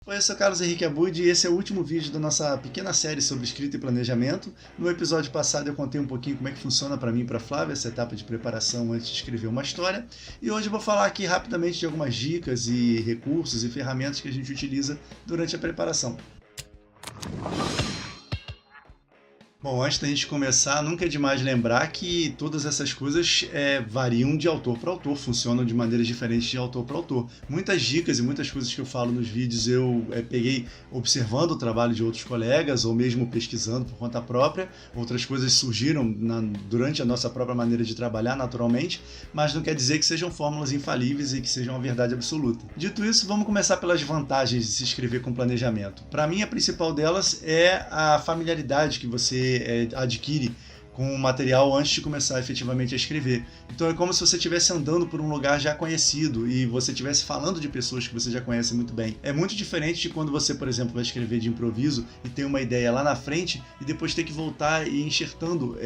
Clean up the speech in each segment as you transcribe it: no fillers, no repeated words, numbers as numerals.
Oi, eu sou Carlos Henrique Abud e esse é o último vídeo da nossa pequena série sobre escrita e planejamento. No episódio passado eu contei um pouquinho como é que funciona para mim e para Flávia essa etapa de preparação antes de escrever uma história. E hoje eu vou falar aqui rapidamente de algumas dicas e recursos e ferramentas que a gente utiliza durante a preparação. Bom, antes da gente começar, nunca é demais lembrar que todas essas coisas variam de autor para autor, funcionam de maneiras diferentes de autor para autor. Muitas dicas e muitas coisas que eu falo nos vídeos eu peguei observando o trabalho de outros colegas ou mesmo pesquisando por conta própria. Outras coisas surgiram durante a nossa própria maneira de trabalhar naturalmente, mas não quer dizer que sejam fórmulas infalíveis e que sejam uma verdade absoluta. Dito isso, vamos começar pelas vantagens de se escrever com planejamento. Para mim, a principal delas é a familiaridade que você adquire com o material antes de começar efetivamente a escrever. Então é como se você estivesse andando por um lugar já conhecido e você estivesse falando de pessoas que você já conhece muito bem. É muito diferente de quando você, por exemplo, vai escrever de improviso e tem uma ideia lá na frente e depois ter que voltar e ir enxertando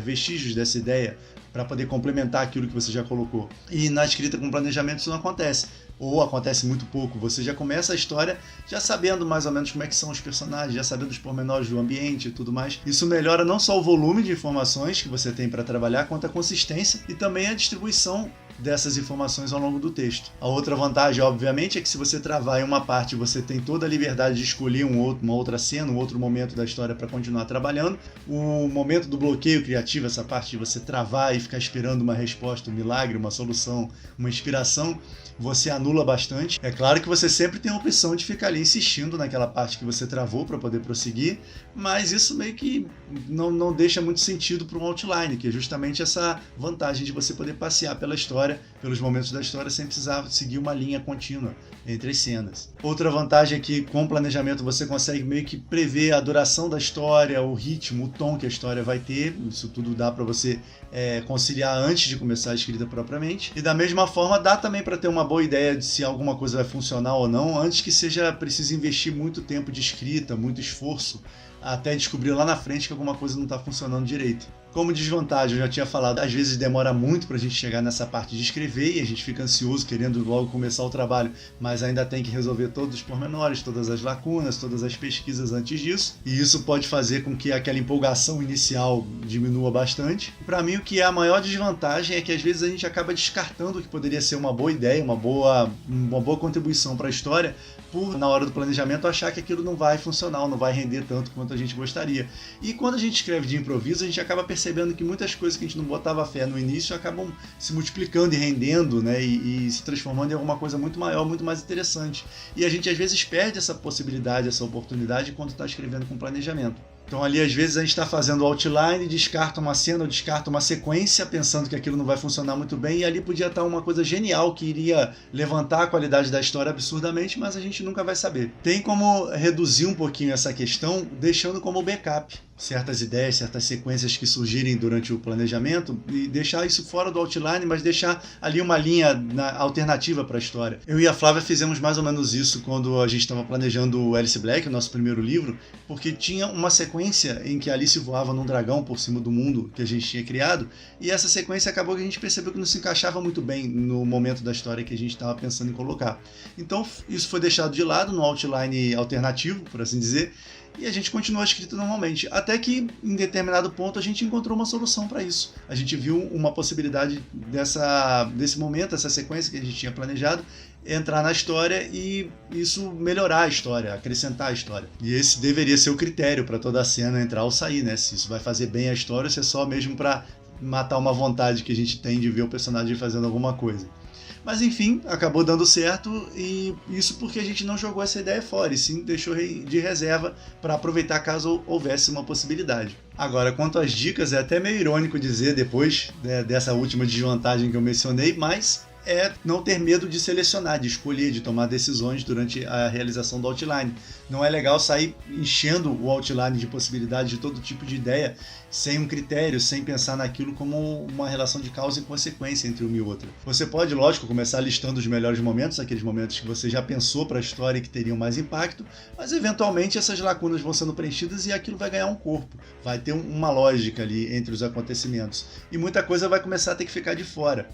vestígios dessa ideia para poder complementar aquilo que você já colocou. E na escrita com planejamento isso não acontece. Ou acontece muito pouco, você já começa a história já sabendo mais ou menos como é que são os personagens, já sabendo os pormenores do ambiente e tudo mais. Isso melhora não só o volume de informações que você tem para trabalhar, quanto a consistência e também a distribuição dessas informações ao longo do texto. A outra vantagem, obviamente, é que se você travar em uma parte, você tem toda a liberdade de escolher uma outra cena, um outro momento da história para continuar trabalhando. O momento do bloqueio criativo, essa parte de você travar e ficar esperando uma resposta, um milagre, uma solução, uma inspiração, você anula bastante. É claro que você sempre tem a opção de ficar ali insistindo naquela parte que você travou para poder prosseguir, mas isso meio que não deixa muito sentido para um outline, que é justamente essa vantagem de você poder passear pela história, pelos momentos da história, sem precisar seguir uma linha contínua entre as cenas. Outra vantagem é que com planejamento você consegue meio que prever a duração da história, o ritmo, o tom que a história vai ter. Isso tudo dá para você conciliar antes de começar a escrita propriamente. E da mesma forma dá também para ter uma boa ideia de se alguma coisa vai funcionar ou não, antes que seja preciso investir muito tempo de escrita, muito esforço, até descobrir lá na frente que alguma coisa não está funcionando direito. Como desvantagem, eu já tinha falado, às vezes demora muito para a gente chegar nessa parte de escrever e a gente fica ansioso, querendo logo começar o trabalho, mas ainda tem que resolver todos os pormenores, todas as lacunas, todas as pesquisas antes disso, e isso pode fazer com que aquela empolgação inicial diminua bastante. Para mim, o que é a maior desvantagem é que às vezes a gente acaba descartando o que poderia ser uma boa ideia, uma boa contribuição para a história, por, na hora do planejamento, achar que aquilo não vai funcionar, não vai render tanto quanto a gente gostaria. E quando a gente escreve de improviso, a gente acaba percebendo que muitas coisas que a gente não botava fé no início acabam se multiplicando e rendendo, né, e se transformando em alguma coisa muito maior, muito mais interessante. E a gente às vezes perde essa possibilidade, essa oportunidade quando está escrevendo com planejamento. Então ali às vezes a gente está fazendo o outline, descarta uma cena ou descarta uma sequência, pensando que aquilo não vai funcionar muito bem, e ali podia estar uma coisa genial que iria levantar a qualidade da história absurdamente, mas a gente nunca vai saber. Tem como reduzir um pouquinho essa questão, deixando como backup certas ideias, certas sequências que surgirem durante o planejamento e deixar isso fora do outline, mas deixar ali uma linha alternativa para a história. Eu e a Flávia fizemos mais ou menos isso quando a gente estava planejando o Alice Black, o nosso primeiro livro, porque tinha uma sequência em que a Alice voava num dragão por cima do mundo que a gente tinha criado, e essa sequência acabou que a gente percebeu que não se encaixava muito bem no momento da história que a gente estava pensando em colocar. Então isso foi deixado de lado no outline alternativo, por assim dizer, e a gente continuou a escrita normalmente, até que em determinado ponto a gente encontrou uma solução para isso. A gente viu uma possibilidade desse momento, essa sequência que a gente tinha planejado, entrar na história e isso melhorar a história, acrescentar a história. E esse deveria ser o critério para toda a cena entrar ou sair, né? Se isso vai fazer bem a história ou se é só mesmo para matar uma vontade que a gente tem de ver o personagem fazendo alguma coisa. Mas enfim, acabou dando certo, e isso porque a gente não jogou essa ideia fora, e sim deixou de reserva para aproveitar caso houvesse uma possibilidade. Agora, quanto às dicas, é até meio irônico dizer depois dessa última desvantagem que eu mencionei, mas é não ter medo de selecionar, de escolher, de tomar decisões durante a realização do outline. Não é legal sair enchendo o outline de possibilidades de todo tipo de ideia, sem um critério, sem pensar naquilo como uma relação de causa e consequência entre uma e outra. Você pode, lógico, começar listando os melhores momentos, aqueles momentos que você já pensou para a história que teriam mais impacto, mas eventualmente essas lacunas vão sendo preenchidas e aquilo vai ganhar um corpo, vai ter uma lógica ali entre os acontecimentos. E muita coisa vai começar a ter que ficar de fora.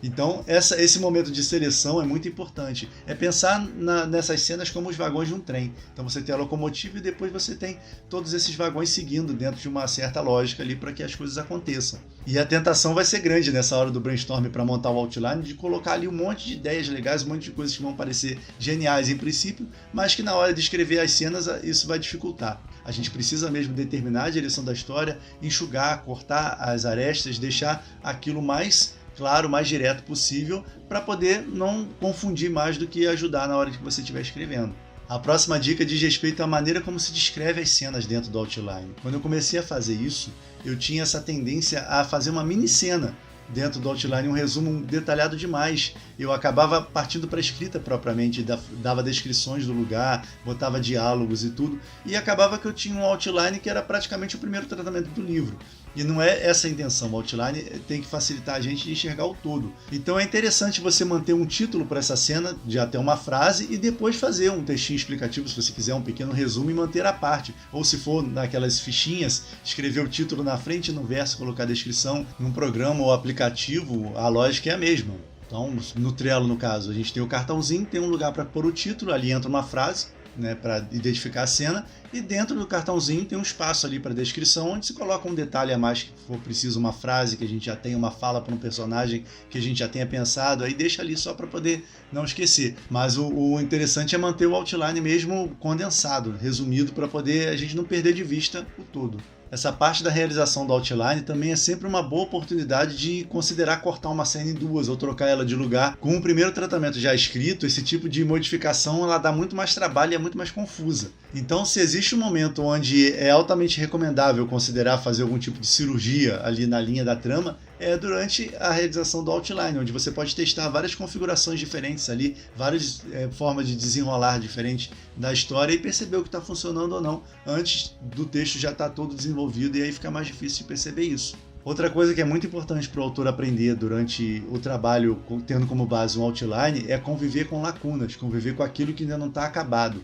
Então, esse momento de seleção é muito importante. É pensar nessas cenas como os vagões de um trem. Então, você tem a locomotiva e depois você tem todos esses vagões seguindo dentro de uma certa lógica ali para que as coisas aconteçam. E a tentação vai ser grande nessa hora do brainstorm para montar o outline, de colocar ali um monte de ideias legais, um monte de coisas que vão parecer geniais em princípio, mas que na hora de escrever as cenas isso vai dificultar. A gente precisa mesmo determinar a direção da história, enxugar, cortar as arestas, deixar aquilo mais claro, mais direto possível, para poder não confundir mais do que ajudar na hora que você estiver escrevendo. A próxima dica diz respeito à maneira como se descreve as cenas dentro do outline. Quando eu comecei a fazer isso, eu tinha essa tendência a fazer uma mini cena dentro do outline, um resumo detalhado demais. Eu acabava partindo para a escrita propriamente, dava descrições do lugar, botava diálogos e tudo, e acabava que eu tinha um outline que era praticamente o primeiro tratamento do livro. E não é essa a intenção, o outline tem que facilitar a gente de enxergar o todo. Então é interessante você manter um título para essa cena, de até uma frase, e depois fazer um textinho explicativo, se você quiser, um pequeno resumo e manter a parte. Ou se for naquelas fichinhas, escrever o título na frente e no verso, colocar a descrição. Num programa ou aplicativo, a lógica é a mesma. Então, no Trello, no caso, a gente tem o cartãozinho, tem um lugar para pôr o título, ali entra uma frase, né, para identificar a cena, e dentro do cartãozinho tem um espaço ali para descrição, onde se coloca um detalhe a mais que for preciso, uma frase que a gente já tenha, uma fala para um personagem que a gente já tenha pensado, aí deixa ali só para poder não esquecer. Mas o interessante é manter o outline mesmo condensado, resumido, para poder a gente não perder de vista o todo. Essa parte da realização do outline também é sempre uma boa oportunidade de considerar cortar uma cena em duas ou trocar ela de lugar. Com o primeiro tratamento já escrito, esse tipo de modificação ela dá muito mais trabalho e é muito mais confusa. Então, se existe um momento onde é altamente recomendável considerar fazer algum tipo de cirurgia ali na linha da trama, é durante a realização do outline, onde você pode testar várias configurações diferentes ali, várias formas de desenrolar diferentes da história e perceber o que está funcionando ou não, antes do texto já estar todo desenvolvido, e aí fica mais difícil de perceber isso. Outra coisa que é muito importante para o autor aprender durante o trabalho, tendo como base um outline, é conviver com lacunas, conviver com aquilo que ainda não está acabado.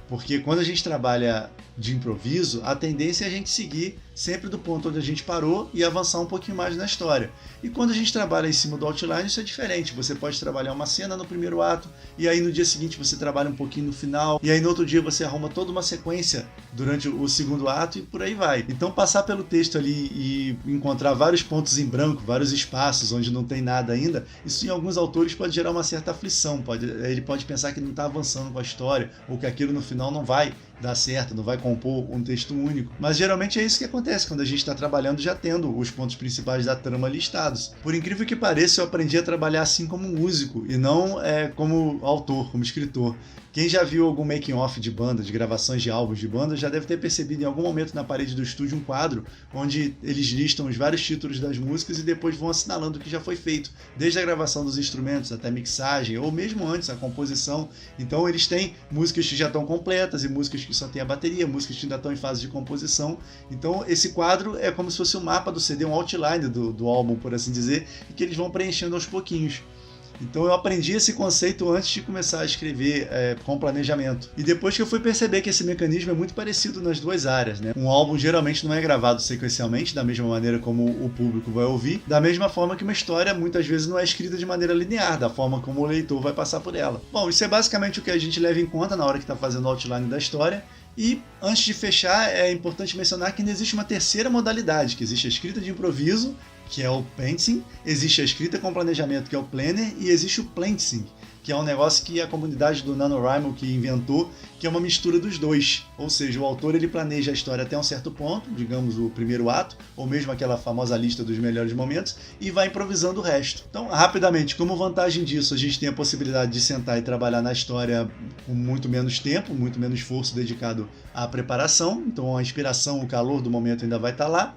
Porque quando a gente trabalha de improviso, a tendência é a gente seguir sempre do ponto onde a gente parou e avançar um pouquinho mais na história. E quando a gente trabalha em cima do outline, isso é diferente. Você pode trabalhar uma cena no primeiro ato, e aí no dia seguinte você trabalha um pouquinho no final, e aí no outro dia você arruma toda uma sequência durante o segundo ato e por aí vai. Então passar pelo texto ali e encontrar vários pontos em branco, vários espaços onde não tem nada ainda, isso em alguns autores pode gerar uma certa aflição. Ele pode pensar que não está avançando com a história, ou que aquilo no final não vai dar certo, não vai compor um texto único. Mas geralmente é isso que acontece quando a gente está trabalhando já tendo os pontos principais da trama listados. Por incrível que pareça, eu aprendi a trabalhar assim como músico e não como autor, como escritor. Quem já viu algum making-off de banda, de gravações de álbuns de banda, já deve ter percebido em algum momento na parede do estúdio um quadro onde eles listam os vários títulos das músicas e depois vão assinalando o que já foi feito, desde a gravação dos instrumentos até a mixagem, ou mesmo antes, a composição. Então eles têm músicas que já estão completas e músicas que só tem a bateria, músicas que ainda estão em fase de composição. Então esse quadro é como se fosse um mapa do CD, um outline do álbum, por assim dizer, e que eles vão preenchendo aos pouquinhos. Então eu aprendi esse conceito antes de começar a escrever com planejamento. E depois que eu fui perceber que esse mecanismo é muito parecido nas duas áreas, né? Um álbum geralmente não é gravado sequencialmente, da mesma maneira como o público vai ouvir, da mesma forma que uma história muitas vezes não é escrita de maneira linear, da forma como o leitor vai passar por ela. Bom, isso é basicamente o que a gente leva em conta na hora que está fazendo o outline da história. E antes de fechar, é importante mencionar que ainda existe uma terceira modalidade, que existe a escrita de improviso, que é o painting, existe a escrita com planejamento, que é o planner, e existe o planting, que é um negócio que a comunidade do NaNoWriMo que inventou, que é uma mistura dos dois. Ou seja, o autor ele planeja a história até um certo ponto, digamos o primeiro ato, ou mesmo aquela famosa lista dos melhores momentos, e vai improvisando o resto. Então, rapidamente, como vantagem disso, a gente tem a possibilidade de sentar e trabalhar na história com muito menos tempo, muito menos esforço dedicado à preparação, então a inspiração, o calor do momento ainda vai estar lá.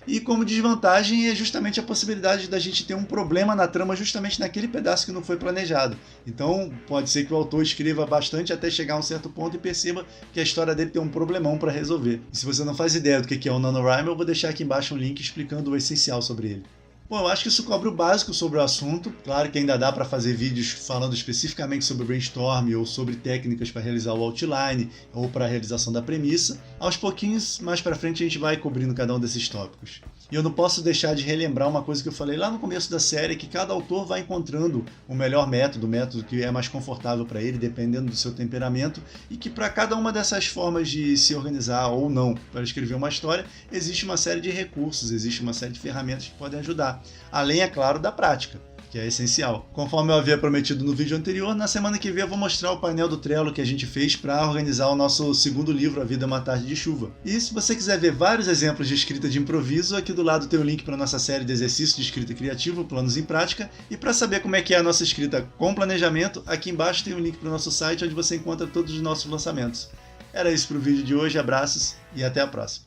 E como desvantagem é justamente a possibilidade da gente ter um problema na trama justamente naquele pedaço que não foi planejado. Então pode ser que o autor escreva bastante até chegar a um certo ponto e perceba que a história dele tem um problemão para resolver. E se você não faz ideia do que é o NaNoWriMo, eu vou deixar aqui embaixo um link explicando o essencial sobre ele. Bom, eu acho que isso cobre o básico sobre o assunto. Claro que ainda dá para fazer vídeos falando especificamente sobre brainstorm ou sobre técnicas para realizar o outline ou para a realização da premissa. Aos pouquinhos, mais para frente, a gente vai cobrindo cada um desses tópicos. E eu não posso deixar de relembrar uma coisa que eu falei lá no começo da série, que cada autor vai encontrando o melhor método, o método que é mais confortável para ele, dependendo do seu temperamento, e que para cada uma dessas formas de se organizar ou não para escrever uma história, existe uma série de recursos, existe uma série de ferramentas que podem ajudar. Além, é claro, da prática, que é essencial. Conforme eu havia prometido no vídeo anterior, na semana que vem eu vou mostrar o painel do Trello que a gente fez para organizar o nosso segundo livro, A Vida é uma Tarde de Chuva. E se você quiser ver vários exemplos de escrita de improviso, aqui do lado tem o link para a nossa série de exercícios de escrita criativa, Planos em Prática. E para saber como é que é a nossa escrita com planejamento, aqui embaixo tem o link para o nosso site, onde você encontra todos os nossos lançamentos. Era isso para o vídeo de hoje, abraços e até a próxima.